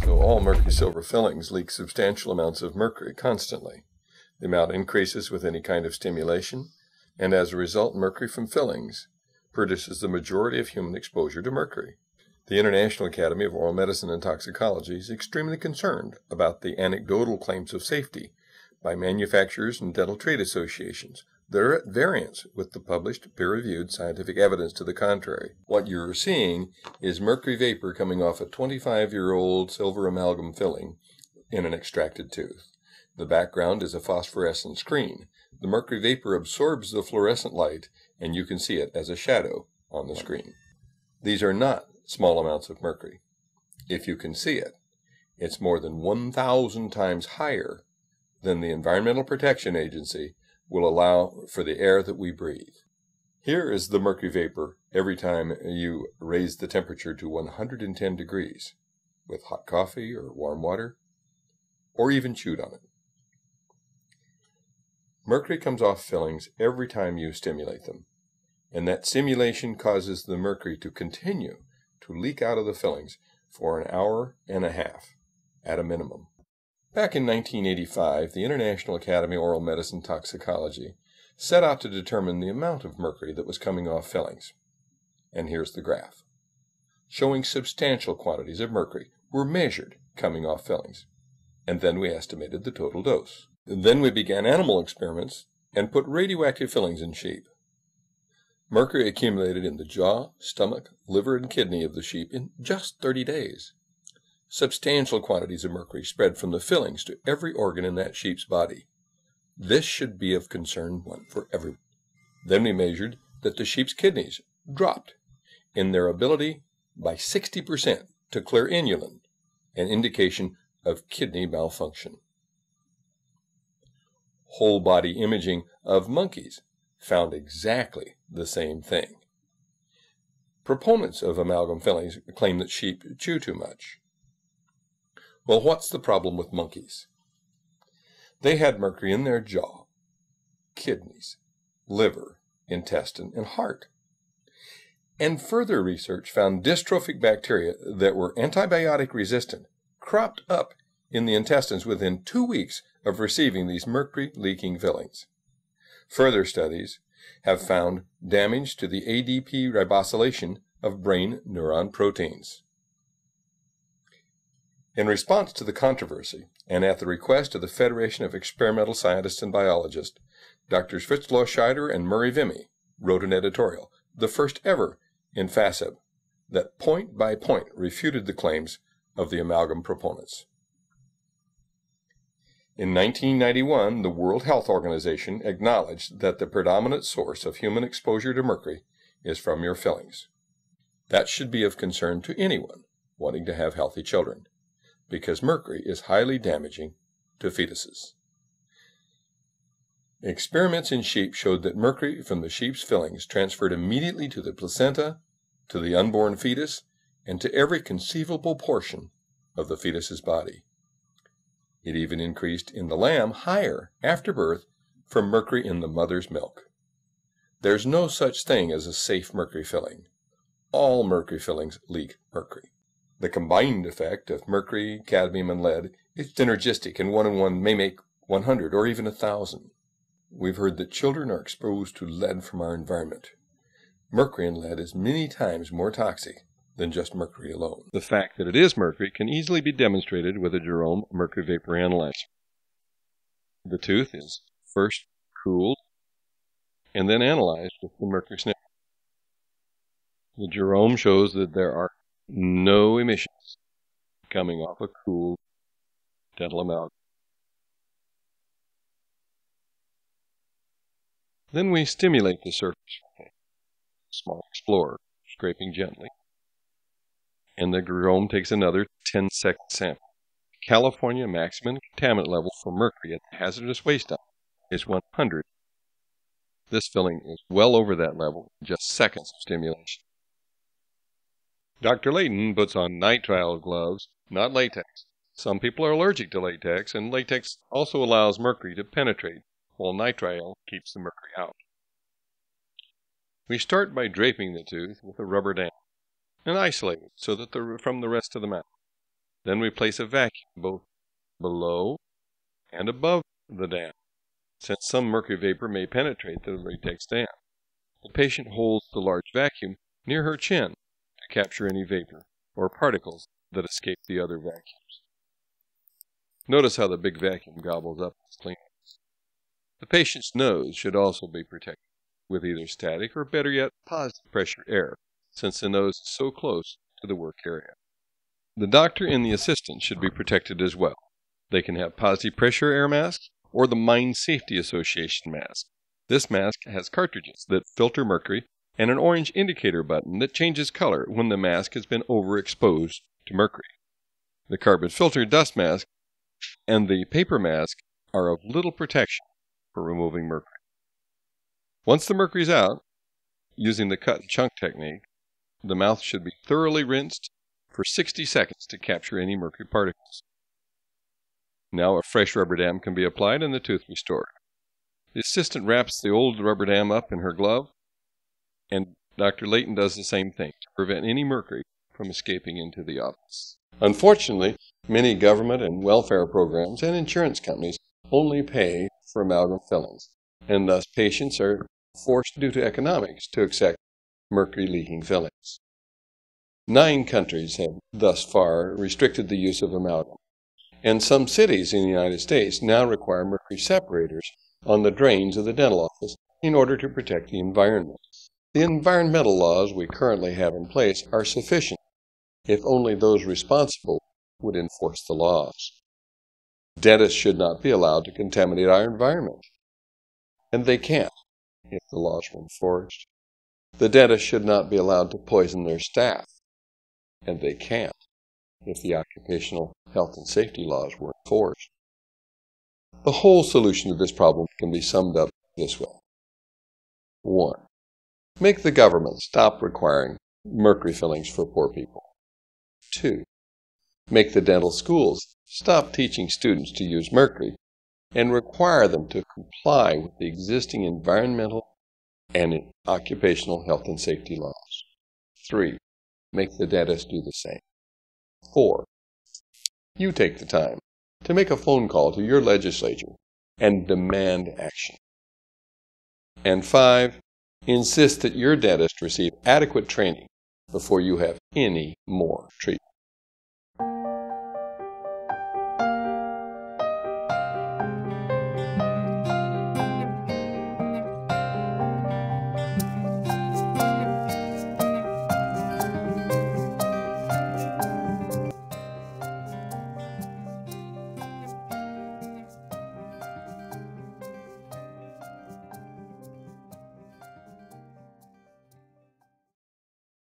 So all mercury silver fillings leak substantial amounts of mercury constantly. The amount increases with any kind of stimulation, and as a result, mercury from fillings produces the majority of human exposure to mercury. The International Academy of Oral Medicine and Toxicology is extremely concerned about the anecdotal claims of safety by manufacturers and dental trade associations that are at variance with the published peer-reviewed scientific evidence to the contrary. What you're seeing is mercury vapor coming off a 25-year-old silver amalgam filling in an extracted tooth. The background is a phosphorescent screen. The mercury vapor absorbs the fluorescent light, and you can see it as a shadow on the screen. These are not small amounts of mercury. If you can see it, it's more than 1,000 times higher than the Environmental Protection Agency will allow for the air that we breathe. Here is the mercury vapor every time you raise the temperature to 110 degrees with hot coffee or warm water, or even chewed on it. Mercury comes off fillings every time you stimulate them, and that stimulation causes the mercury to continue to leak out of the fillings for an hour and a half at a minimum. Back in 1985, the International Academy of Oral Medicine and Toxicology set out to determine the amount of mercury that was coming off fillings. And here's the graph, showing substantial quantities of mercury were measured coming off fillings. And then we estimated the total dose. Then we began animal experiments and put radioactive fillings in sheep. Mercury accumulated in the jaw, stomach, liver, and kidney of the sheep in just 30 days. Substantial quantities of mercury spread from the fillings to every organ in that sheep's body. This should be of concern for everyone. Then we measured that the sheep's kidneys dropped in their ability by 60% to clear inulin, an indication of kidney malfunction. Whole body imaging of monkeys found exactly the same thing. Proponents of amalgam fillings claim that sheep chew too much. Well, what's the problem with monkeys? They had mercury in their jaw, kidneys, liver, intestine, and heart. And further research found dystrophic bacteria that were antibiotic resistant cropped up in the intestines within 2 weeks of receiving these mercury-leaking fillings. Further studies have found damage to the ADP ribosylation of brain neuron proteins. In response to the controversy, and at the request of the Federation of Experimental Scientists and Biologists, Drs. Fritzloh Scheider and Murray Vimy wrote an editorial, the first ever in FASEB, that point by point refuted the claims of the amalgam proponents. In 1991, the World Health Organization acknowledged that the predominant source of human exposure to mercury is from your fillings. That should be of concern to anyone wanting to have healthy children, because mercury is highly damaging to fetuses. Experiments in sheep showed that mercury from the sheep's fillings transferred immediately to the placenta, to the unborn fetus, and to every conceivable portion of the fetus's body. It even increased in the lamb higher after birth from mercury in the mother's milk. There's no such thing as a safe mercury filling. All mercury fillings leak mercury. The combined effect of mercury, cadmium, and lead is synergistic, and 1 and 1 may make 100 or even 1,000. We've heard that children are exposed to lead from our environment. Mercury and lead is many times more toxic than just mercury alone. The fact that it is mercury can easily be demonstrated with a Jerome mercury vapor analyzer. The tooth is first cooled and then analyzed with the mercury sniffer. The Jerome shows that there are no emissions coming off a cooled dental amalgam. Then we stimulate the surface with a small explorer, scraping gently, and the Jerome takes another 10-second sample. California maximum contaminant level for mercury at the hazardous waste dump is 100. This filling is well over that level in just seconds of stimulation. Dr. Layton puts on nitrile gloves, not latex. Some people are allergic to latex, and latex also allows mercury to penetrate, while nitrile keeps the mercury out. We start by draping the tooth with a rubber dam and isolate it so that from the rest of the mouth. Then we place a vacuum both below and above the dam. Since some mercury vapor may penetrate the latex dam, the patient holds the large vacuum near her chin to capture any vapor or particles that escape the other vacuums. Notice how the big vacuum gobbles up its cleaners. The patient's nose should also be protected with either static or, better yet, positive pressure air, since the nose is so close to the work area. The doctor and the assistant should be protected as well. They can have positive pressure air masks or the Mine Safety Association mask. This mask has cartridges that filter mercury and an orange indicator button that changes color when the mask has been overexposed to mercury. The carbon filter dust mask and the paper mask are of little protection for removing mercury. Once the mercury is out, using the cut and chunk technique, the mouth should be thoroughly rinsed for 60 seconds to capture any mercury particles. Now a fresh rubber dam can be applied and the tooth restored. The assistant wraps the old rubber dam up in her glove, and Dr. Layton does the same thing to prevent any mercury from escaping into the office. Unfortunately, many government and welfare programs and insurance companies only pay for amalgam fillings, and thus patients are forced due to economics to accept mercury-leaking fillings. 9 countries have thus far restricted the use of amalgam, and some cities in the United States now require mercury separators on the drains of the dental office in order to protect the environment. The environmental laws we currently have in place are sufficient if only those responsible would enforce the laws. Dentists should not be allowed to contaminate our environment, and they can't if the laws were enforced. The dentist should not be allowed to poison their staff, and they can't if the occupational health and safety laws were enforced. The whole solution to this problem can be summed up this way. 1. Make the government stop requiring mercury fillings for poor people. 2. Make the dental schools stop teaching students to use mercury and require them to comply with the existing environmental and occupational health and safety laws. 3. Make the dentist do the same. 4. You take the time to make a phone call to your legislature and demand action. And 5. Insist that your dentist receive adequate training before you have any more treatment.